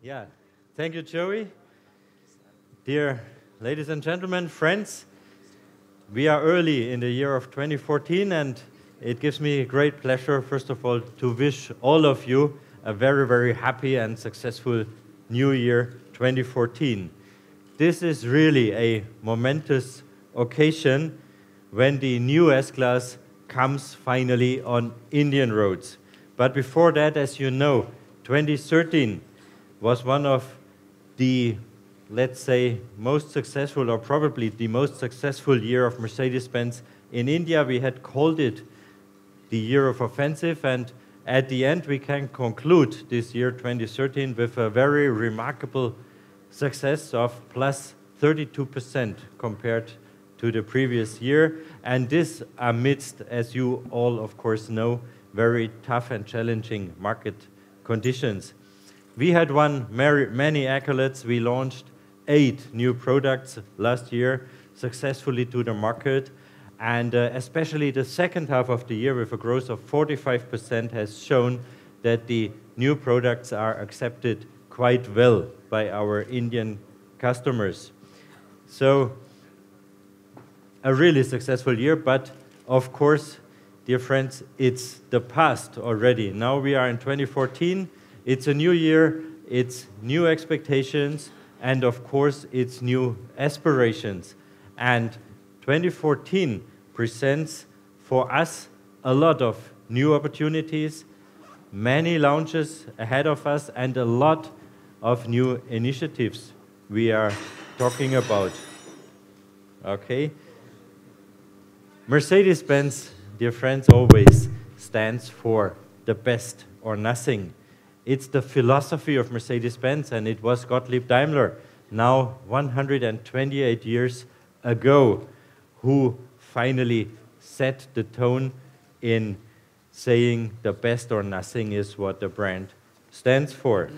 Yeah, thank you, Joey. Dear ladies and gentlemen, friends, we are early in the year of 2014, and it gives me great pleasure, first of all, to wish all of you a very, very happy and successful New Year 2014. This is really a momentous occasion when the new S-Class comes finally on Indian roads. But before that, as you know, 2013 was one of the, let's say, most successful, or probably the most successful year of Mercedes-Benz in India. We had called it the year of offensive, and at the end we can conclude this year 2013 with a very remarkable success of plus 32% compared to the previous year, and this amidst, as you all of course know, very tough and challenging market conditions. We had won many accolades. We launched 8 new products last year successfully to the market, and especially the second half of the year with a growth of 45% has shown that the new products are accepted quite well by our Indian customers. So a really successful year, but of course, dear friends, it's the past already. Now we are in 2014. It's a new year, it's new expectations, and of course, it's new aspirations. And 2014 presents for us a lot of new opportunities, many launches ahead of us, and a lot of new initiatives we are talking about. Okay? Mercedes-Benz, dear friends, always stands for the best or nothing. It's the philosophy of Mercedes-Benz, and it was Gottlieb Daimler, now 128 years ago, who finally set the tone in saying the best or nothing is what the brand stands for.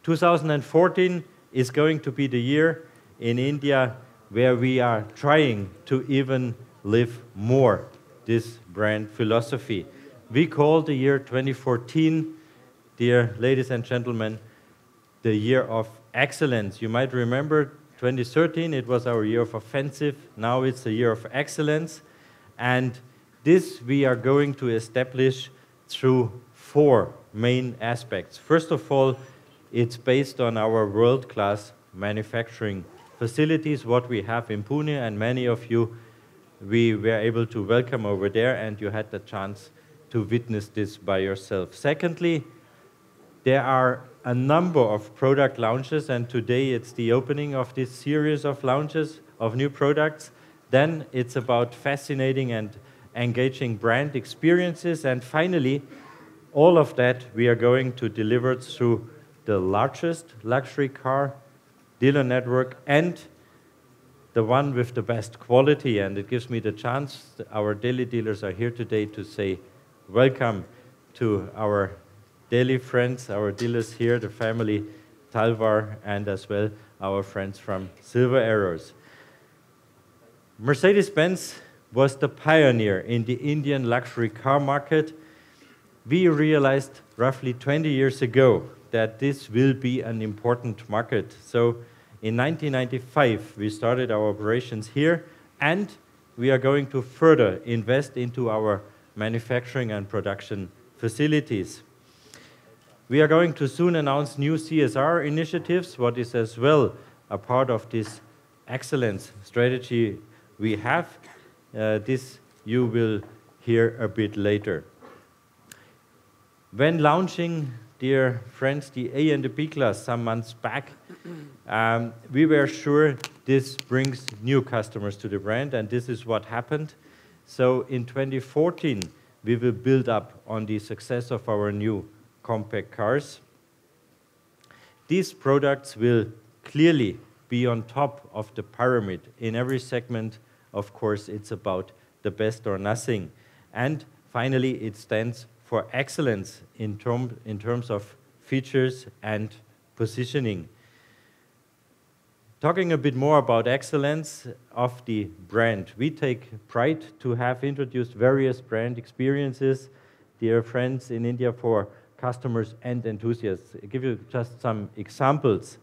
2014 is going to be the year in India where we are trying to even live more this brand philosophy. We call the year 2014, dear ladies and gentlemen, the year of excellence. You might remember 2013, it was our year of offensive. Now it's the year of excellence. And this we are going to establish through 4 main aspects. First of all, it's based on our world-class manufacturing facilities, what we have in Pune, and many of you we were able to welcome over there, and you had the chance to witness this by yourself. Secondly, there are a number of product launches, and today it's the opening of this series of launches of new products. Then it's about fascinating and engaging brand experiences, and finally, all of that we are going to deliver through the largest luxury car dealer network and the one with the best quality. And it gives me the chance, our daily dealers are here today, to say welcome to our daily friends, our dealers here, the family Talvar, and as well our friends from Silver Arrows. Mercedes-Benz was the pioneer in the Indian luxury car market. We realized roughly 20 years ago that this will be an important market. So in 1995, we started our operations here, and we are going to further invest into our manufacturing and production facilities. We are going to soon announce new CSR initiatives, what is as well a part of this excellence strategy we have. This you will hear a bit later. When launching, dear friends, the A and the B class some months back, we were sure this brings new customers to the brand, and this is what happened. So in 2014, we will build up on the success of our new compact cars. These products will clearly be on top of the pyramid. In every segment, of course, it's about the best or nothing. And finally, it stands for excellence in terms of features and positioning. Talking a bit more about excellence of the brand, we take pride to have introduced various brand experiences, dear friends, in India for customers and enthusiasts. I'll give you just some examples.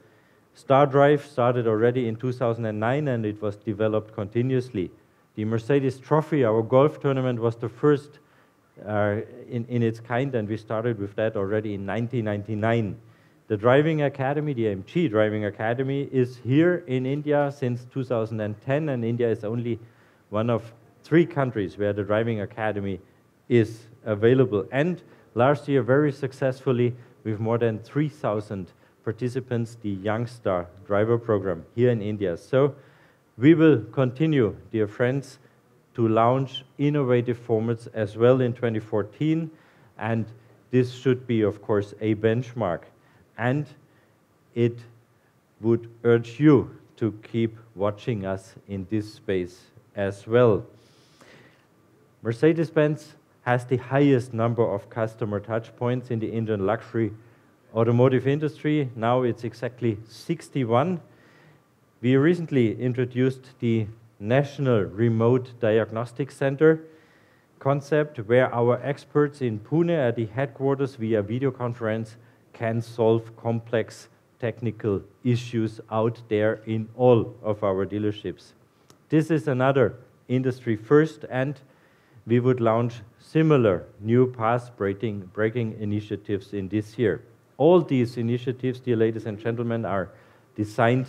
StarDrive started already in 2009 and it was developed continuously. The Mercedes Trophy, our golf tournament, was the first in its kind, and we started with that already in 1999. The Driving Academy, the AMG Driving Academy, is here in India since 2010, and India is only one of 3 countries where the Driving Academy is available. And last year, very successfully, with more than 3,000 participants, the Youngstar Driver Program here in India. So we will continue, dear friends, to launch innovative formats as well in 2014, and this should be, of course, a benchmark. And it would urge you to keep watching us in this space as well. Mercedes-Benz has the highest number of customer touchpoints in the Indian luxury automotive industry. Now it's exactly 61. We recently introduced the National Remote Diagnostic Center concept, where our experts in Pune at the headquarters via video conference can solve complex technical issues out there in all of our dealerships. This is another industry first, and we would launch similar new path-breaking initiatives in this year. All these initiatives, dear ladies and gentlemen, are designed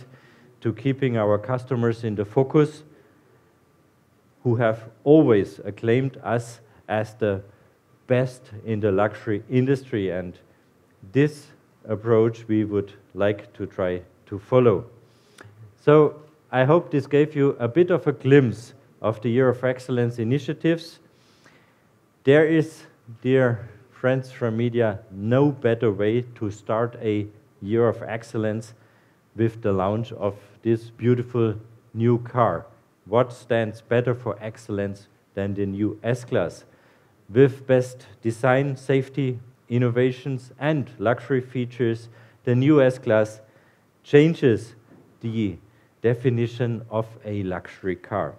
to keeping our customers in the focus, who have always acclaimed us as the best in the luxury industry, and this approach we would like to try to follow. So I hope this gave you a bit of a glimpse of the Year of Excellence initiatives. There is, dear friends from media, no better way to start a Year of Excellence with the launch of this beautiful new car. What stands better for excellence than the new S-Class? With best design, safety, innovations, and luxury features, the new S-Class changes the definition of a luxury car.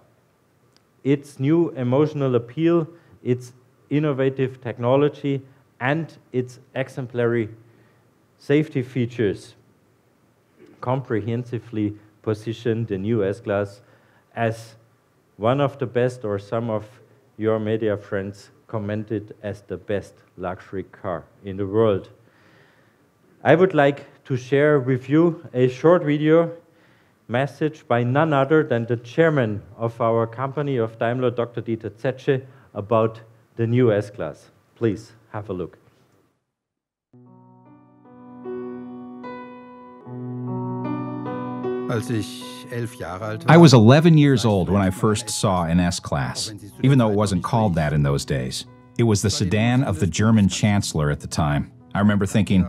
Its new emotional appeal, its innovative technology, and its exemplary safety features comprehensively position the new S-Class as one of the best, or some of your media friends commented as the best luxury car in the world. I would like to share with you a short video message by none other than the chairman of our company of Daimler, Dr. Dieter Zetsche, about the new S-Class. Please have a look. I was 11 years old when I first saw an S-Class, even though it wasn't called that in those days. It was the sedan of the German Chancellor at the time. I remember thinking,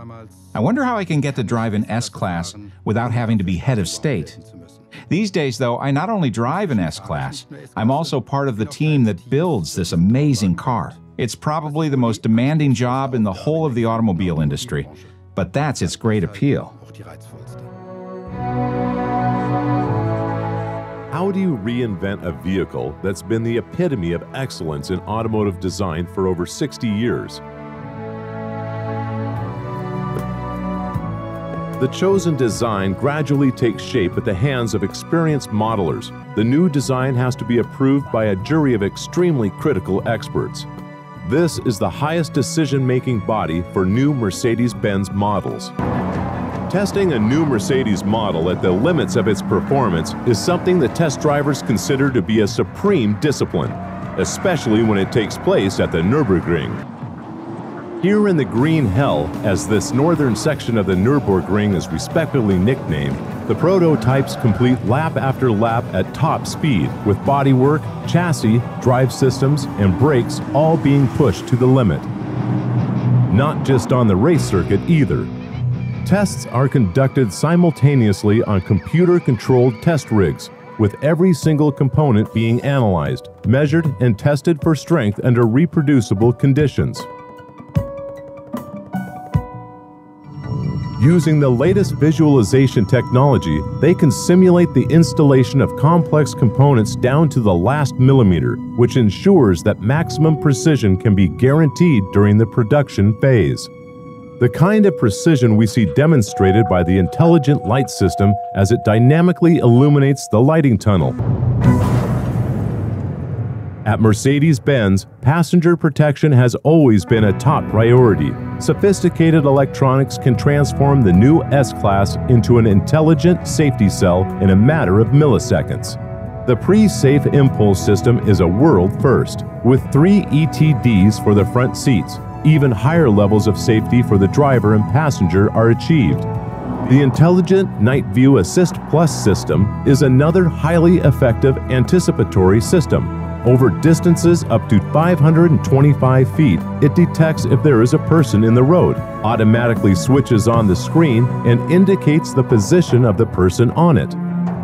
I wonder how I can get to drive an S-Class without having to be head of state. These days, though, I not only drive an S-Class, I'm also part of the team that builds this amazing car. It's probably the most demanding job in the whole of the automobile industry, but that's its great appeal. How do you reinvent a vehicle that's been the epitome of excellence in automotive design for over 60 years? The chosen design gradually takes shape at the hands of experienced modelers. The new design has to be approved by a jury of extremely critical experts. This is the highest decision-making body for new Mercedes-Benz models. Testing a new Mercedes model at the limits of its performance is something that test drivers consider to be a supreme discipline, especially when it takes place at the Nürburgring. Here in the Green Hell, as this northern section of the Nürburgring is respectively nicknamed, the prototypes complete lap after lap at top speed, with bodywork, chassis, drive systems, and brakes all being pushed to the limit. Not just on the race circuit either. Tests are conducted simultaneously on computer-controlled test rigs, with every single component being analyzed, measured, and tested for strength under reproducible conditions. Using the latest visualization technology, they can simulate the installation of complex components down to the last millimeter, which ensures that maximum precision can be guaranteed during the production phase. The kind of precision we see demonstrated by the intelligent light system as it dynamically illuminates the lighting tunnel. At Mercedes-Benz, passenger protection has always been a top priority. Sophisticated electronics can transform the new S-Class into an intelligent safety cell in a matter of milliseconds. The pre-safe impulse system is a world first, with 3 ETDs for the front seats. Even higher levels of safety for the driver and passenger are achieved. The Intelligent Night View Assist Plus system is another highly effective anticipatory system. Over distances up to 525 feet, it detects if there is a person in the road, automatically switches on the screen, and indicates the position of the person on it.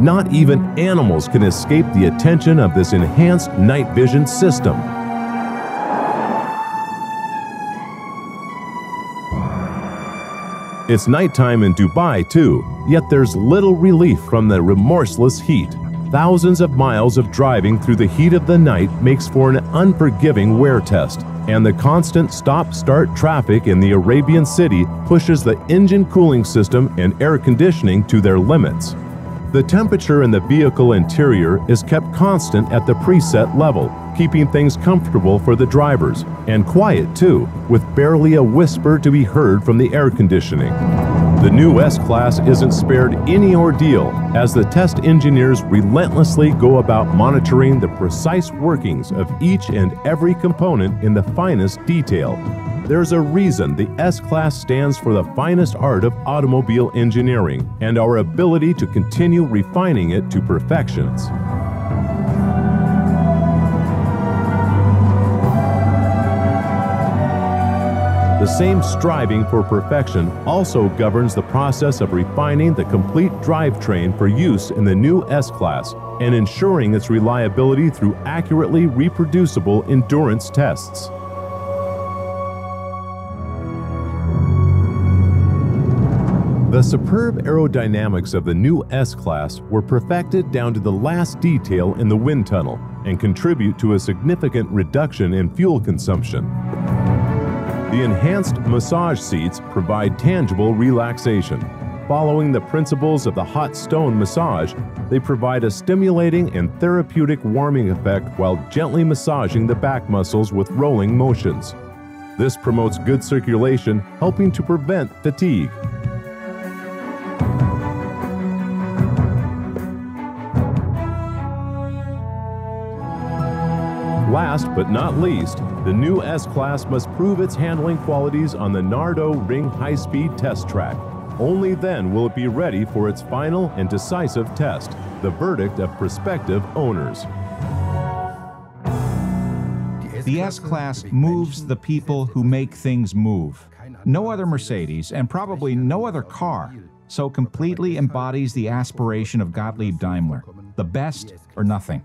Not even animals can escape the attention of this enhanced night vision system. It's nighttime in Dubai too, yet there's little relief from the remorseless heat. Thousands of miles of driving through the heat of the night makes for an unforgiving wear test, and the constant stop-start traffic in the Arabian city pushes the engine cooling system and air conditioning to their limits. The temperature in the vehicle interior is kept constant at the preset level, keeping things comfortable for the drivers, and quiet too, with barely a whisper to be heard from the air conditioning. The new S-Class isn't spared any ordeal, as the test engineers relentlessly go about monitoring the precise workings of each and every component in the finest detail. There's a reason the S-Class stands for the finest art of automobile engineering and our ability to continue refining it to perfections. The same striving for perfection also governs the process of refining the complete drivetrain for use in the new S-Class and ensuring its reliability through accurately reproducible endurance tests. The superb aerodynamics of the new S-Class were perfected down to the last detail in the wind tunnel and contribute to a significant reduction in fuel consumption. The enhanced massage seats provide tangible relaxation. Following the principles of the hot stone massage, they provide a stimulating and therapeutic warming effect while gently massaging the back muscles with rolling motions. This promotes good circulation, helping to prevent fatigue. Last but not least, the new S-Class must prove its handling qualities on the Nardo Ring high-speed test track. Only then will it be ready for its final and decisive test, the verdict of prospective owners. The S-Class moves the people who make things move. No other Mercedes, and probably no other car, so completely embodies the aspiration of Gottlieb Daimler, the best or nothing.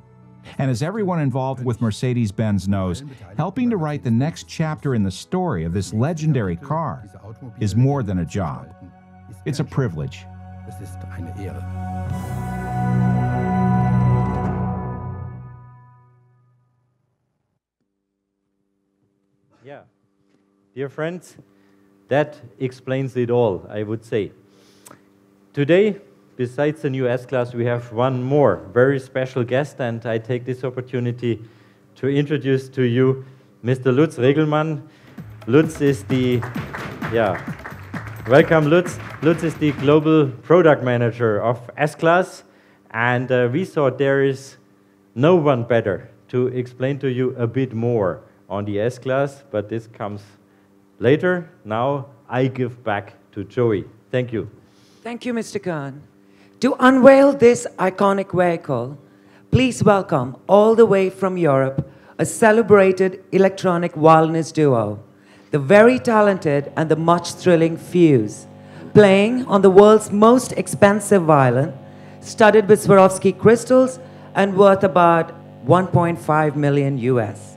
And as everyone involved with Mercedes-Benz knows, helping to write the next chapter in the story of this legendary car is more than a job. It's a privilege. Yeah, dear friends, that explains it all, I would say. Today, besides the new S-Class, we have one more very special guest, and I take this opportunity to introduce to you Mr. Lutz Regelmann. Lutz is the, welcome Lutz. Lutz is the Global Product Manager of S-Class, and we thought there is no one better to explain to you a bit more on the S-Class, but this comes later. Now I give back to Joey. Thank you. Thank you, Mr. Kahn. To unveil this iconic vehicle, please welcome, all the way from Europe, a celebrated electronic wilderness duo, the very talented and the much thrilling Fuse, playing on the world's most expensive violin, studded with Swarovski crystals and worth about 1.5 million US.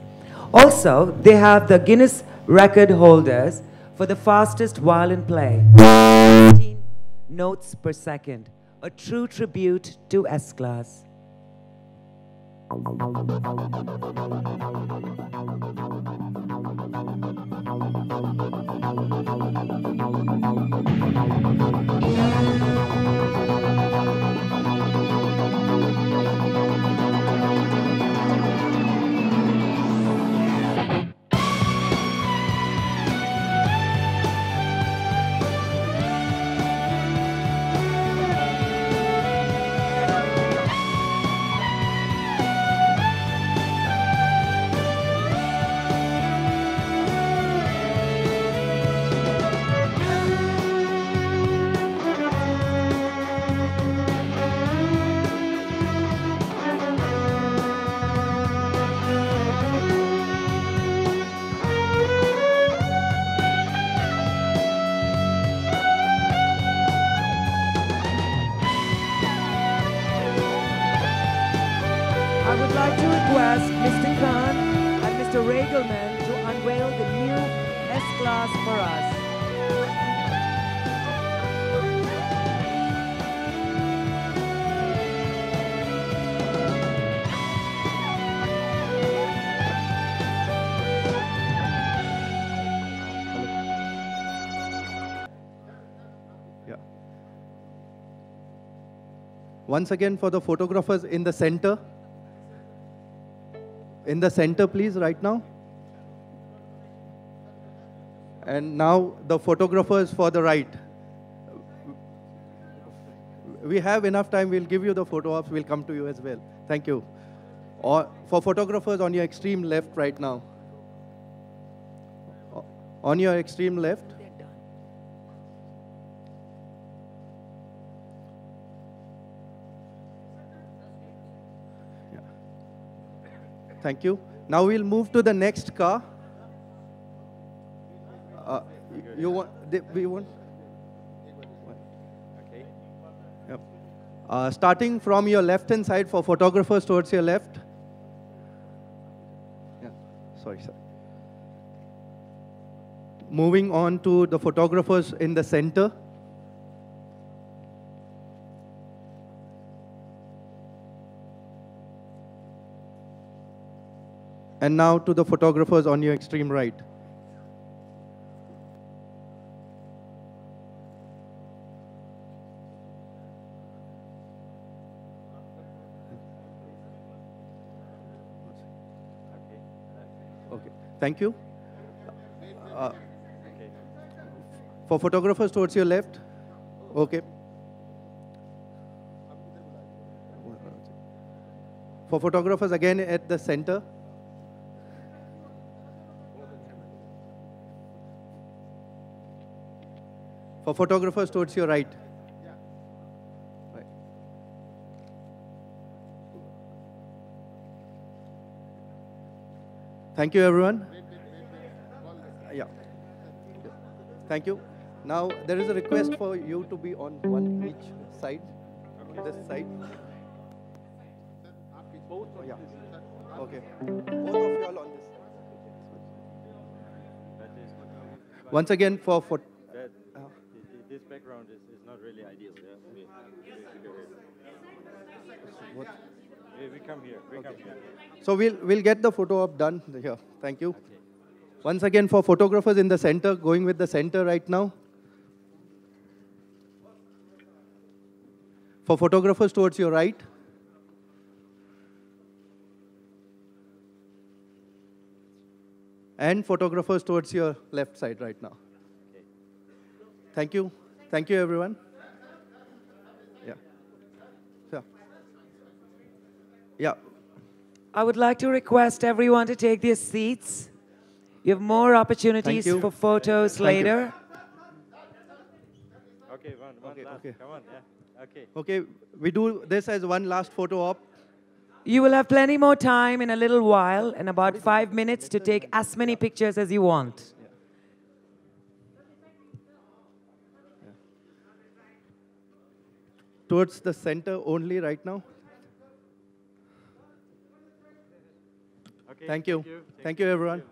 Also, they have the Guinness record holders for the fastest violin play, 15 notes per second. A true tribute to S-Class. S-Class for us. Once again, for the photographers in the center. In the center, please, right now. And now the photographers for the right. We have enough time. We'll give you the photo ops. We'll come to you as well. Thank you. For photographers on your extreme left right now. On your extreme left. Thank you. Now we'll move to the next car. You want? We want? Okay. Yep. Starting from your left-hand side for photographers towards your left. Yeah. Sorry, sir. Moving on to the photographers in the center. And now to the photographers on your extreme right. Okay, thank you. For photographers towards your left. Okay. For photographers again at the center. For photographers towards your right. Right. Thank you, everyone. Yeah. Thank you. Now, there is a request for you to be on one each side. This side. Both? Yeah. Okay. Both of you all on this side. Once again, for this background is not really ideal. Yeah? We come here. We come here. So we'll get the photo op done here. Thank you. Okay. Once again, for photographers in the center, going with the center right now. For photographers towards your right. And photographers towards your left side right now. Okay. Thank you. Thank you, everyone. Yeah. Yeah. Yeah. I would like to request everyone to take their seats. You have more opportunities for photos later. Okay, one last. Okay. Come on, yeah. Okay. Okay, we do this as one last photo op. You will have plenty more time in a little while, in about 5 minutes, to take as many pictures as you want. Towards the center only right now. Okay, thank you. Thank you, everyone.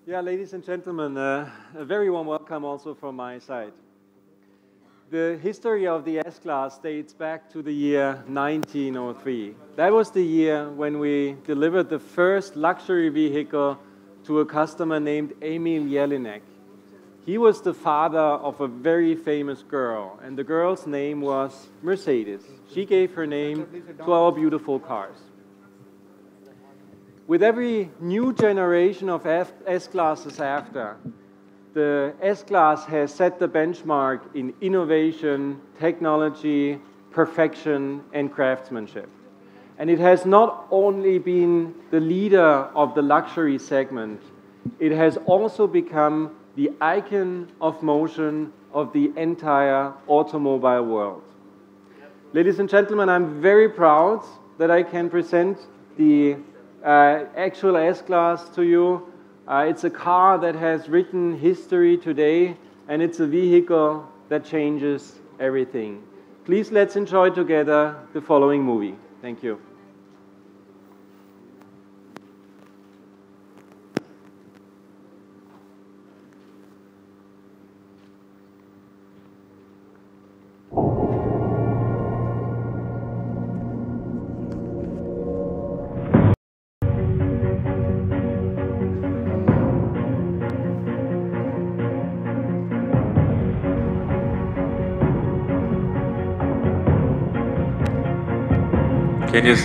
Yeah, ladies and gentlemen, a very warm welcome also from my side. The history of the S-Class dates back to the year 1903. That was the year when we delivered the first luxury vehicle to a customer named Emil Jelinek. He was the father of a very famous girl, and the girl's name was Mercedes. She gave her name to our beautiful cars. With every new generation of S-Classes after, the S-Class has set the benchmark in innovation, technology, perfection, and craftsmanship. And it has not only been the leader of the luxury segment, it has also become the icon of motion of the entire automobile world. Ladies and gentlemen, I'm very proud that I can present the actual S-Class to you. It's a car that has written history today, and it's a vehicle that changes everything. Please let's enjoy together the following movie. Thank you. Can you...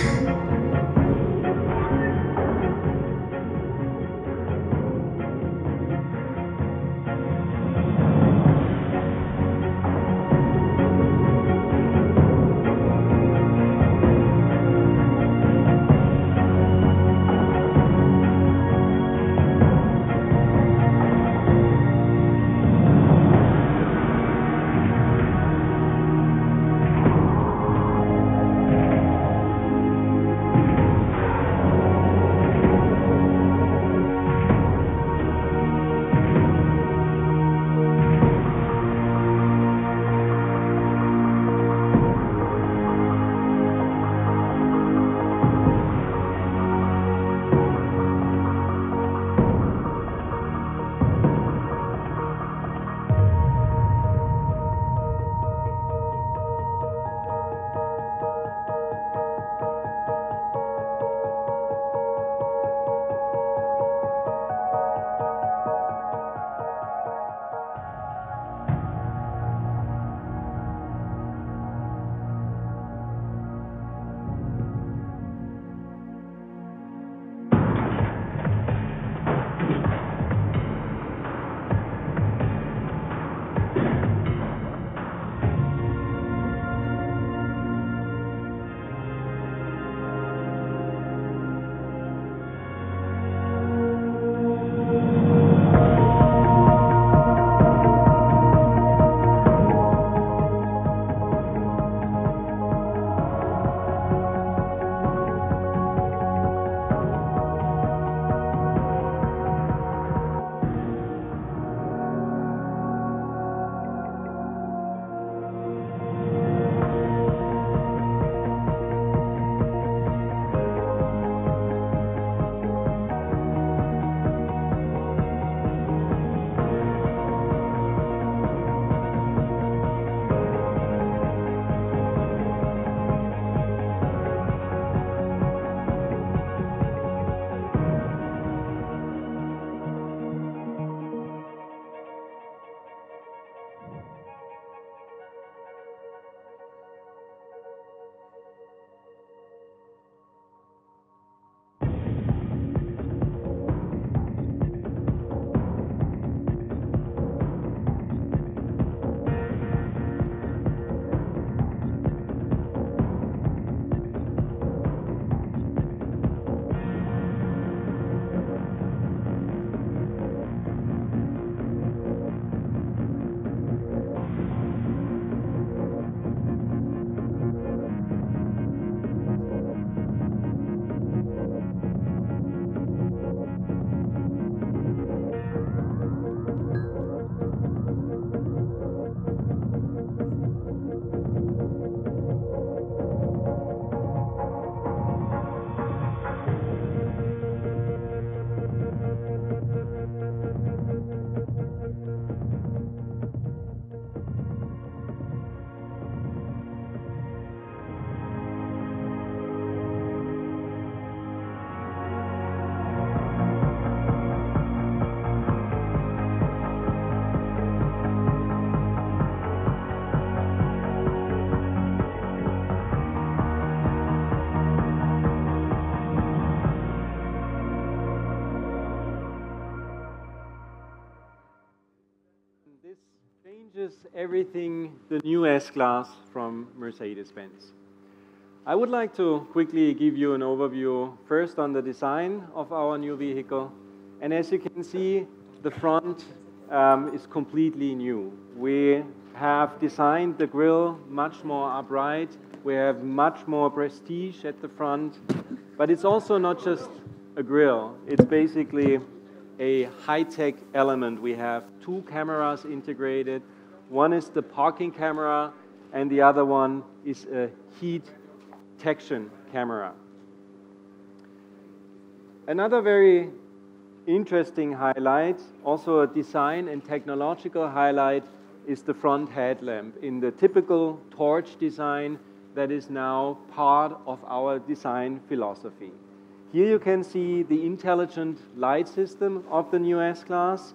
Changes everything the new S-Class from Mercedes-Benz. I would like to quickly give you an overview first on the design of our new vehicle. And as you can see, the front is completely new. We have designed the grille much more upright. We have much more prestige at the front. But it's also not just a grille. It's basically a high-tech element. We have two cameras integrated. One is the parking camera, and the other one is a heat detection camera. Another very interesting highlight, also a design and technological highlight, is the front headlamp in the typical torch design that is now part of our design philosophy. Here you can see the intelligent light system of the new S-Class,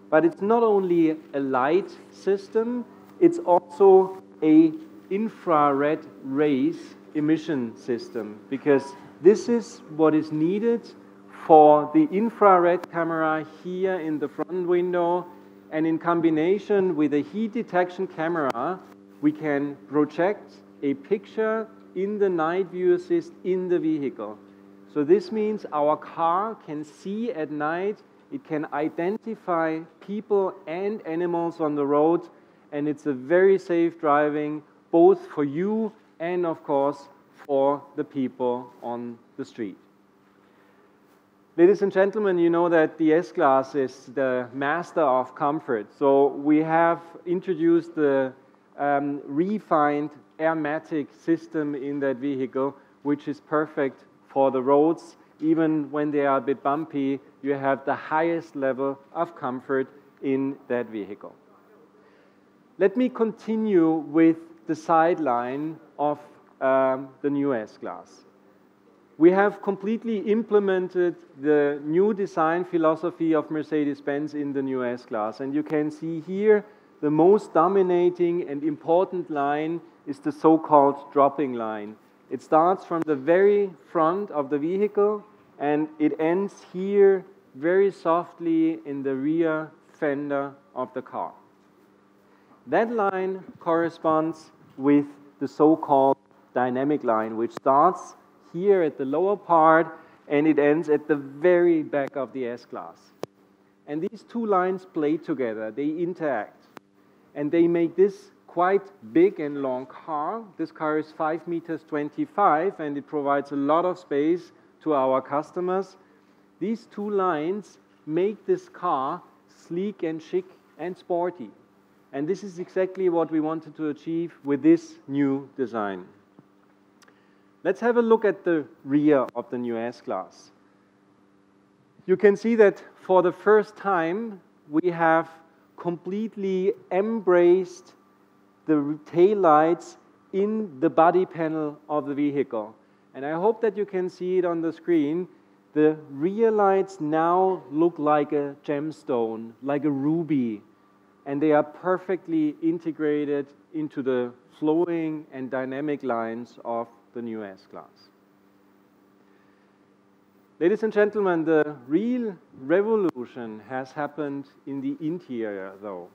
but it's not only a light system, it's also an infrared rays emission system, because this is what is needed for the infrared camera here in the front window, and in combination with a heat detection camera, we can project a picture in the night view assist in the vehicle. So this means our car can see at night, it can identify people and animals on the road, and it's a very safe driving, both for you and of course for the people on the street. Ladies and gentlemen, you know that the S-Class is the master of comfort. So we have introduced the refined airmatic system in that vehicle, which is perfect for the roads. Even when they are a bit bumpy, you have the highest level of comfort in that vehicle. Let me continue with the sideline of the new S-Class. We have completely implemented the new design philosophy of Mercedes-Benz in the new S-Class. And you can see here the most dominating and important line is the so-called dropping line. It starts from the very front of the vehicle and it ends here very softly in the rear fender of the car. That line corresponds with the so-called dynamic line, which starts here at the lower part and it ends at the very back of the S-Class. And these two lines play together, they interact, and they make this quite big and long car. This car is 5 meters 25 and it provides a lot of space to our customers. These two lines make this car sleek and chic and sporty. And this is exactly what we wanted to achieve with this new design. Let's have a look at the rear of the new S-Class. You can see that for the first time we have completely embraced the tail lights in the body panel of the vehicle. And I hope that you can see it on the screen. The rear lights now look like a gemstone, like a ruby, and they are perfectly integrated into the flowing and dynamic lines of the new S-Class. Ladies and gentlemen, the real revolution has happened in the interior, though.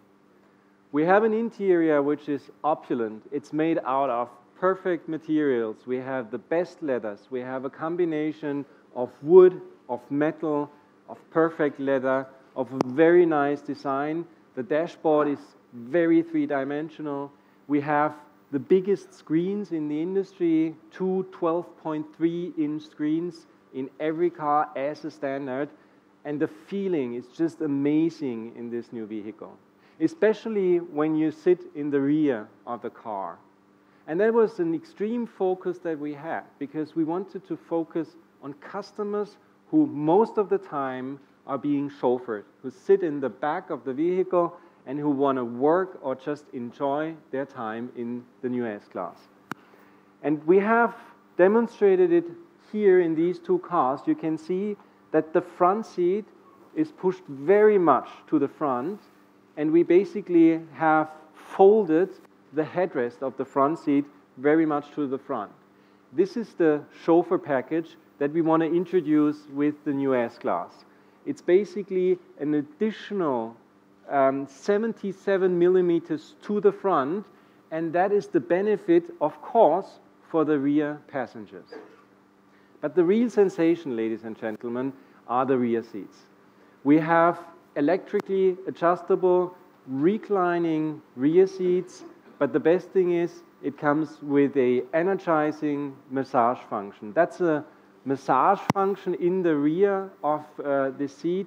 We have an interior which is opulent. It's made out of perfect materials. We have the best leathers. We have a combination of wood, of metal, of perfect leather, of a very nice design. The dashboard is very three-dimensional. We have the biggest screens in the industry, two 12.3-inch screens in every car as a standard, and the feeling is just amazing in this new vehicle, especially when you sit in the rear of the car. And that was an extreme focus that we had, because we wanted to focus on customers who most of the time are being chauffeured, who sit in the back of the vehicle and who want to work or just enjoy their time in the new S-Class. And we have demonstrated it here in these two cars. You can see that the front seat is pushed very much to the front, and we basically have folded the headrest of the front seat very much to the front. This is the chauffeur package that we want to introduce with the new S-Class. It's basically an additional 77 millimeters to the front, and that is the benefit, of course, for the rear passengers. But the real sensation, ladies and gentlemen, are the rear seats. We have electrically adjustable, reclining rear seats, but the best thing is it comes with a energizing massage function. That's a massage function in the rear of the seat,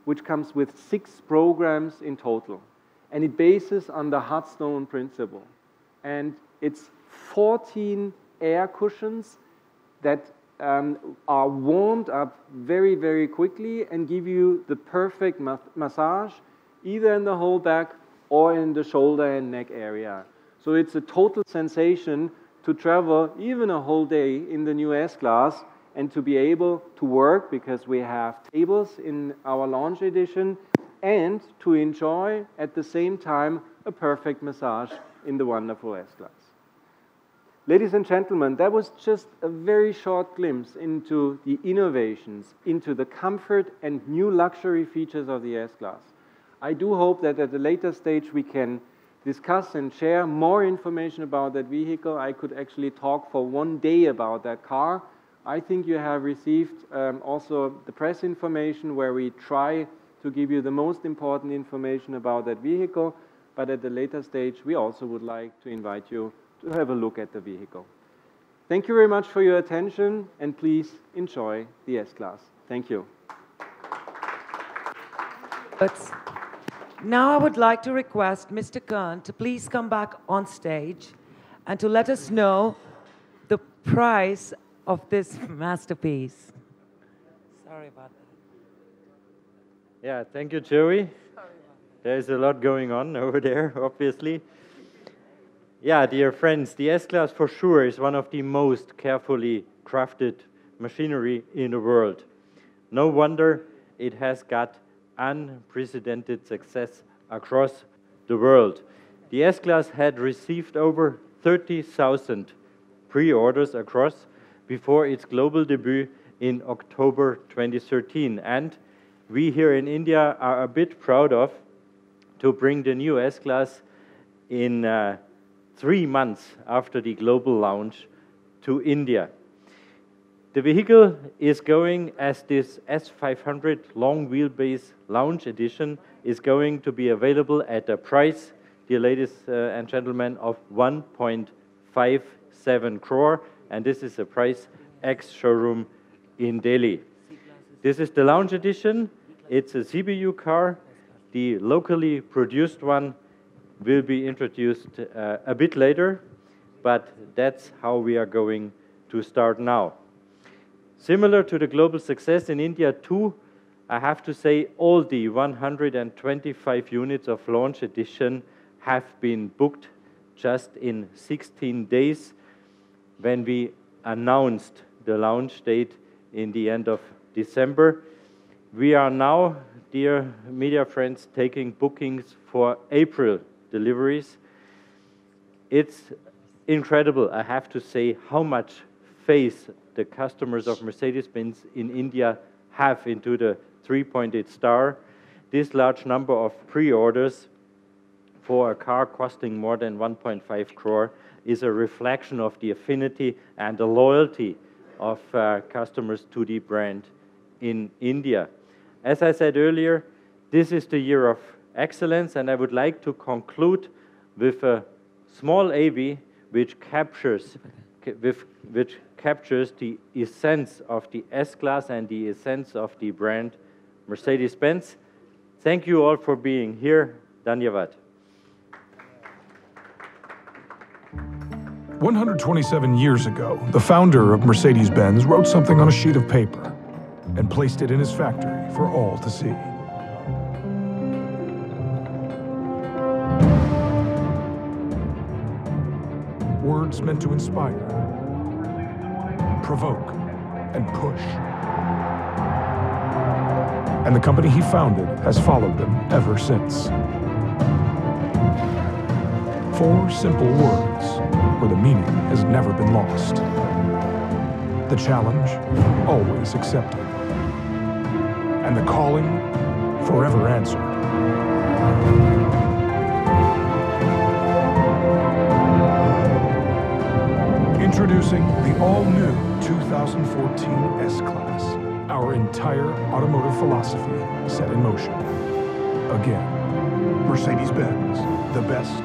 which comes with 6 programs in total. And it bases on the hot stone principle. And it's 14 air cushions that are warmed up very, very quickly and give you the perfect massage, either in the whole back or in the shoulder and neck area. So it's a total sensation to travel even a whole day in the new S-Class and to be able to work, because we have tables in our launch edition, and to enjoy at the same time a perfect massage in the wonderful S-Class. Ladies and gentlemen, that was just a very short glimpse into the innovations, into the comfort and new luxury features of the S-Class. I do hope that at a later stage we can discuss and share more information about that vehicle. I could actually talk for one day about that car. I think you have received also the press information where we try to give you the most important information about that vehicle, but at a later stage we also would like to invite you to have a look at the vehicle. Thank you very much for your attention, and please enjoy the S-Class. Thank you. Now I would like to request Mr. Khan to please come back on stage and to let us know the price of this masterpiece. Sorry about that. Yeah, thank you, Joey. There's a lot going on over there, obviously. Yeah, dear friends, the S-Class for sure is one of the most carefully crafted machinery in the world. No wonder it has got unprecedented success across the world. The S-Class had received over 30,000 pre-orders across before its global debut in October 2013. And we here in India are a bit proud of to bring the new S-Class in 3 months after the global launch to India. The vehicle is going as this S500 long wheelbase lounge edition is going to be available at a price, dear ladies and gentlemen, of 1.57 crore, and this is a price ex-showroom in Delhi. This is the lounge edition. It's a CBU car. The locally produced one will be introduced a bit later, but that's how we are going to start now. Similar to the global success in India too, I have to say all the 125 units of launch edition have been booked just in 16 days when we announced the launch date in the end of December. We are now, dear media friends, taking bookings for April deliveries. It's incredible, I have to say, how much faith the customers of Mercedes-Benz in India have into the three-pointed star. This large number of pre-orders for a car costing more than 1.5 crore is a reflection of the affinity and the loyalty of customers to the brand in India. As I said earlier, this is the year of excellence, and I would like to conclude with a small AV which captures the essence of the S-Class and the essence of the brand Mercedes-Benz. Thank you all for being here. Dhanyavad. 127 years ago, the founder of Mercedes-Benz wrote something on a sheet of paper and placed it in his factory for all to see. Words meant to inspire, provoke, and push. And the company he founded has followed them ever since. 4 simple words where the meaning has never been lost. The challenge, always accepted. And the calling, forever answered. Introducing the all-new 2014 S-Class, our entire automotive philosophy set in motion. Again, Mercedes-Benz, the best